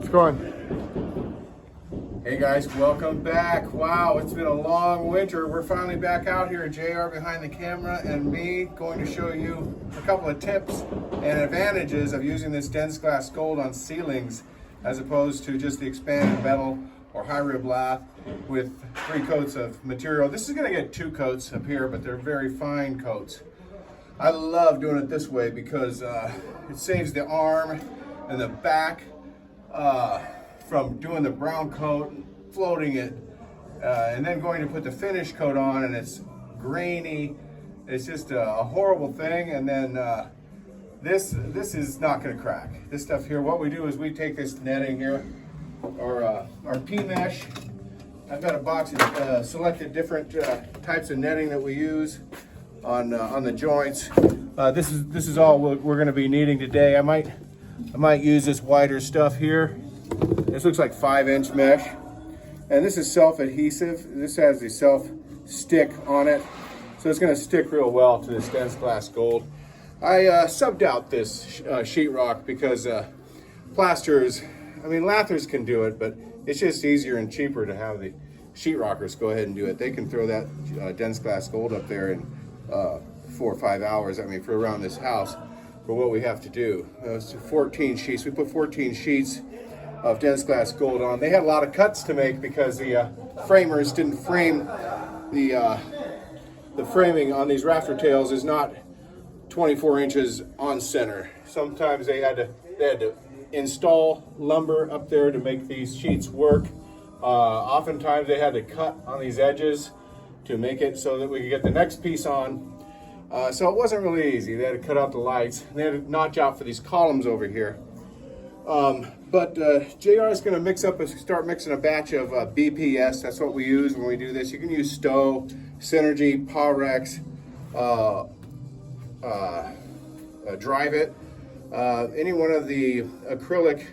It's going. Hey guys, welcome back. Wow, it's been a long winter. We're finally back out here, JR behind the camera and me going to show you a couple of tips and advantages of using this dense glass gold on ceilings as opposed to just the expanded metal or high rib lath with 3 coats of material. This is going to get 2 coats up here, but they're very fine coats. I love doing it this way because it saves the arm and the back from doing the brown coat, floating it, and then going to put the finish coat on, and it's grainy. It's just a horrible thing. And then this is not going to crack. This stuff here, what we do is we take this netting here, our P-mesh. I've got a box of selected different types of netting that we use on the joints. This is all we're going to be needing today. I might use this wider stuff here. This looks like 5-inch mesh, and this is self-adhesive. This has the self-stick on it, so it's going to stick real well to this dense glass gold. I subbed out this sheetrock because plasters, I mean lathers can do it, but it's just easier and cheaper to have the sheetrockers go ahead and do it. They can throw that dense glass gold up there in 4 or 5 hours, I mean, for around this house, for what we have to do. It's 14 sheets. We put 14 sheets of dense glass gold on. They had a lot of cuts to make because the framers didn't frame the framing on these rafter tails is not 24 inches on center. Sometimes they had to install lumber up there to make these sheets work. Oftentimes they had to cut on these edges to make it so that we could get the next piece on. So it wasn't really easy. They had to cut out the lights. They had to notch out for these columns over here. But JR is going to start mixing a batch of BPS. That's what we use when we do this. You can use Stowe, Synergy, Pyrex, Drive It, any one of the acrylic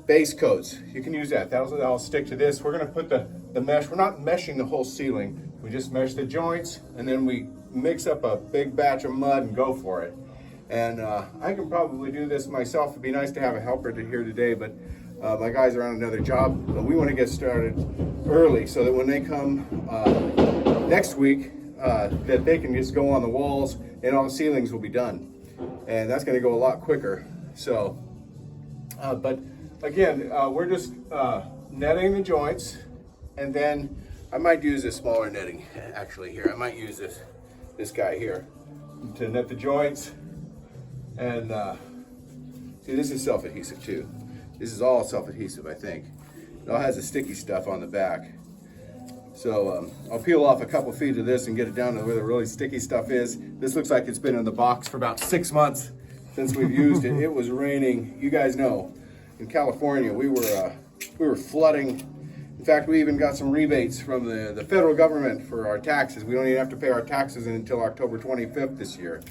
base coats. You can use that. That'll stick to this. We're going to put the mesh. We're not meshing the whole ceiling. We just mesh the joints, and then we mix up a big batch of mud and go for it. And I can probably do this myself. It'd be nice to have a helper here today, but my guys are on another job. But we want to get started early so that when they come next week, that they can just go on the walls and all the ceilings will be done. And that's going to go a lot quicker. So, but again, we're just netting the joints, and then I might use a smaller netting actually here. I might use this guy here to net the joints. And see, this is self-adhesive too. This is all self-adhesive, I think. It all has the sticky stuff on the back. So I'll peel off a couple feet of this and get it down to where the really sticky stuff is. This looks like it's been in the box for about 6 months since we've used it. It was raining. You guys know, in California, we were flooding. In fact, we even got some rebates from the federal government for our taxes. We don't even have to pay our taxes until October 25th this year,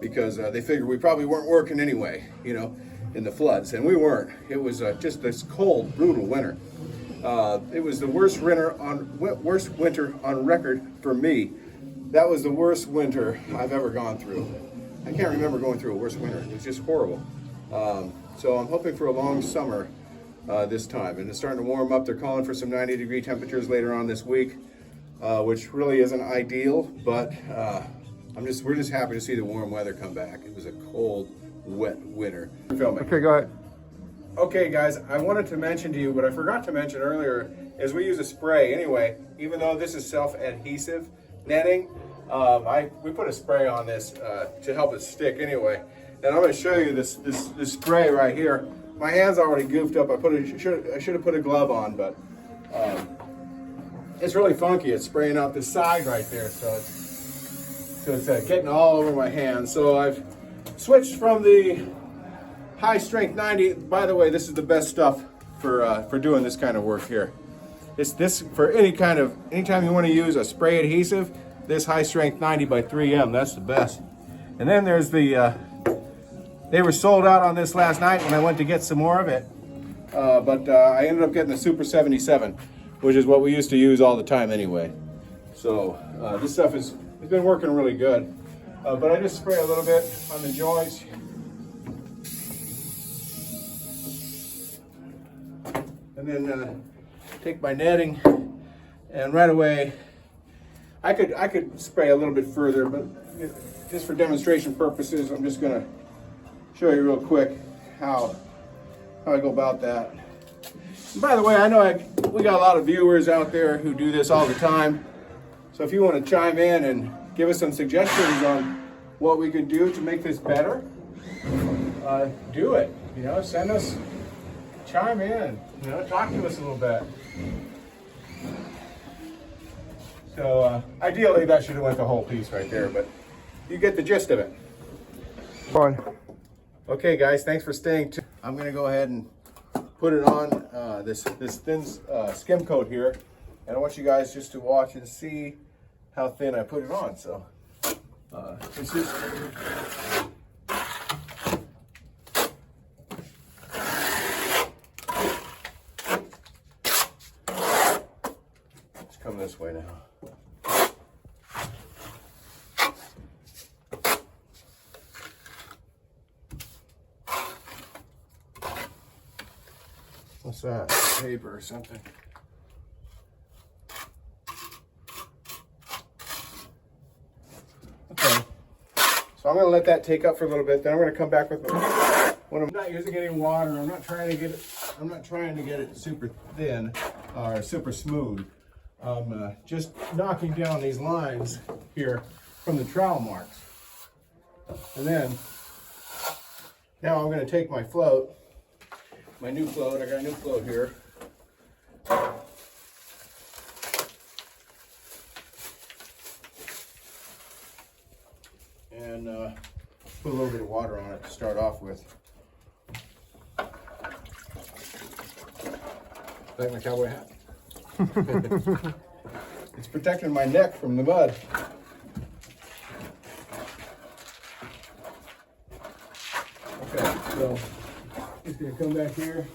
because they figured we probably weren't working anyway, you know, in the floods, and we weren't. It was just this cold, brutal winter. It was the worst winter on record for me. That was the worst winter I've ever gone through. I can't remember going through a worse winter. It was just horrible. So I'm hoping for a long summer this time, and it's starting to warm up. They're calling for some 90-degree temperatures later on this week, which really isn't ideal, but we're just happy to see the warm weather come back. It was a cold, wet winter. Filming. Okay, go ahead. Okay, guys, I wanted to mention to you, what I forgot to mention earlier, is we use a spray anyway. Even though this is self-adhesive netting, we put a spray on this to help it stick anyway. And I'm going to show you this spray right here. My hand's already goofed up. I should have put a glove on, but it's really funky. It's spraying out the side right there, so it's getting all over my hand. So I've switched from the high strength 90. By the way, this is the best stuff for doing this kind of work here. It's this for anytime you want to use a spray adhesive, this high strength 90 by 3M, that's the best. And then there's they were sold out on this last night when I went to get some more of it. But I ended up getting the Super 77, which is what we used to use all the time anyway. So this stuff has been working really good. But I just spray a little bit on the joints. and then take my netting, and right away, I could spray a little bit further, but just for demonstration purposes, I'm just gonna show you real quick how I go about that. And by the way, I know we got a lot of viewers out there who do this all the time. So if you want to chime in and give us some suggestions on what we can do to make this better, do it. You know, send us, chime in. You know, talk to us a little bit. So ideally, that should have went the whole piece right there, but you get the gist of it. Fine. Okay, guys, thanks for staying tuned. I'm gonna go ahead and put it on this thin skim coat here, and I want you guys just to watch and see how thin I put it on. So it's just come this way now. What's that? Paper or something? Okay. So I'm going to let that take up for a little bit. Then I'm going to come back with when I'm not using any water. I'm not trying to get it super thin or super smooth. I'm just knocking down these lines here from the trowel marks. And then now I'm going to take my float. My new float, I got a new float here. And put a little bit of water on it to start off with. Like my cowboy hat. It's protecting my neck from the mud. Okay, so just gonna come back here.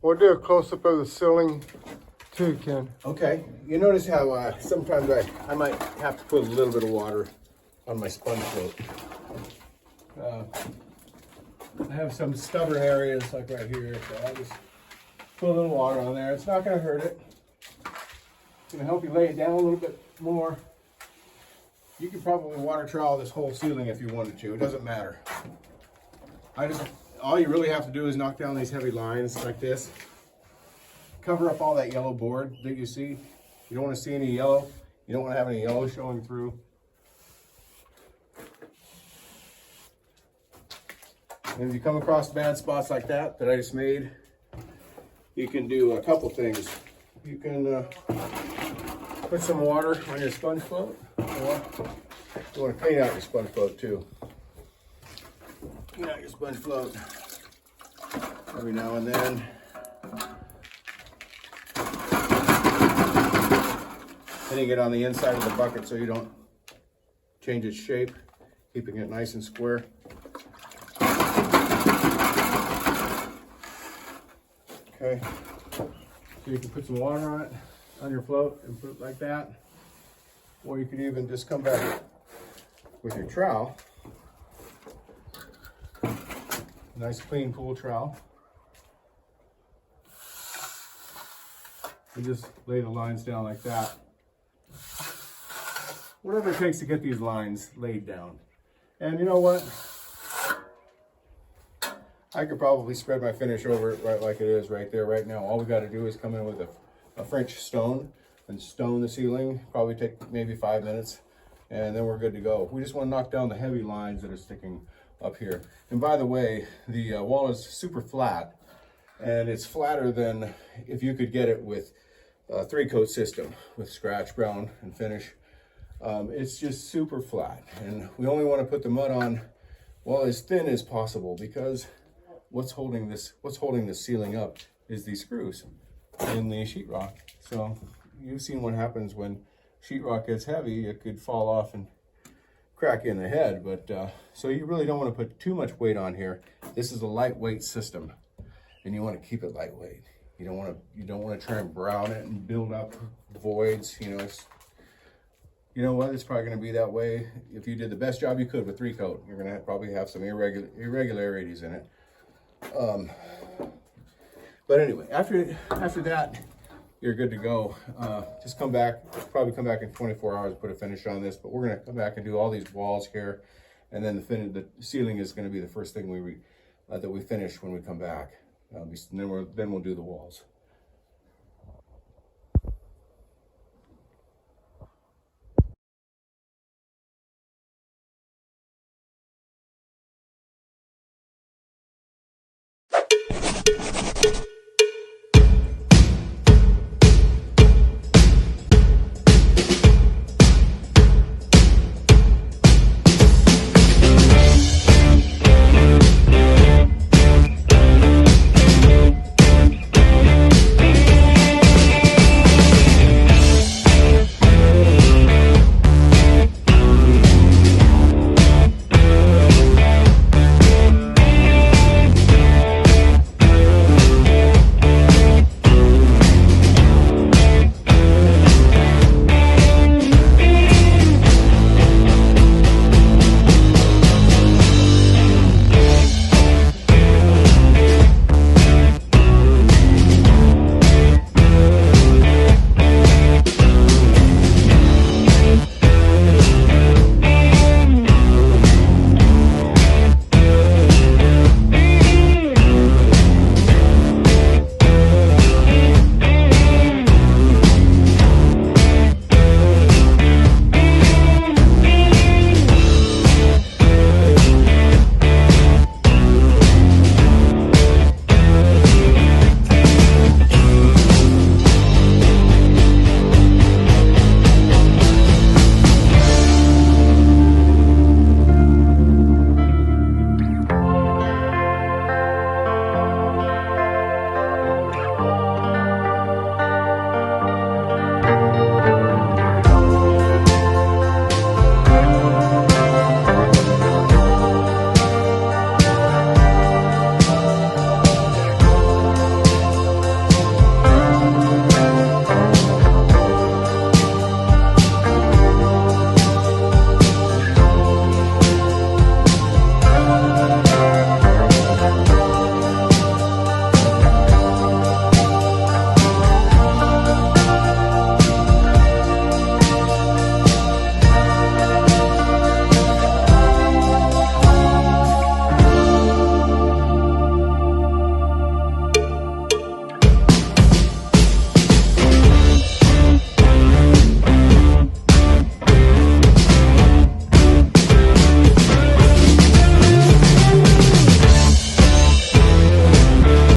We'll do a close-up of the ceiling too, Ken. Okay, you notice how sometimes I might have to put a little bit of water on my sponge float. I have some stubborn areas like right here, so I'll just put a little water on there. It's not going to hurt it. It's going to help you lay it down a little bit more. You could probably water trowel this whole ceiling if you wanted to. It doesn't matter. All you really have to do is knock down these heavy lines like this. Cover up all that yellow board that you see. You don't want to see any yellow. You don't want to have any yellow showing through. And if you come across bad spots like that I just made, you can do a couple things. You can put some water on your sponge float, or you want to clean out your sponge float too. Clean out your sponge float every now and then. Hitting it on the inside of the bucket so you don't change its shape, keeping it nice and square. Okay, so you can put some water on it, on your float, and put it like that. Or you could even just come back with your trowel. Nice clean pool trowel. And just lay the lines down like that. Whatever it takes to get these lines laid down. And you know what? I could probably spread my finish over it right like it is right there, right now. All we got to do is come in with a French stone and stone the ceiling. Probably take maybe 5 minutes, and then we're good to go. We just want to knock down the heavy lines that are sticking up here. And by the way, the wall is super flat, and it's flatter than if you could get it with 3-coat system with scratch, brown, and finish. It's just super flat, and we only want to put the mud on, well, as thin as possible, because what's holding this ceiling up is these screws in the sheetrock. So you've seen what happens when sheetrock gets heavy. It could fall off and crack you in the head. But so you really don't want to put too much weight on here. This is a lightweight system, and you want to keep it lightweight. You don't want to try and brown it and build up voids. You know what? It's probably going to be that way. If you did the best job you could with 3-coat, you're going to probably have some irregularities in it. But anyway, after that, you're good to go. Just come back, probably come back in 24 hours, put a finish on this, but we're gonna come back and do all these walls here, and then the ceiling is gonna be the first thing that we finish when we come back. And then we'll do the walls.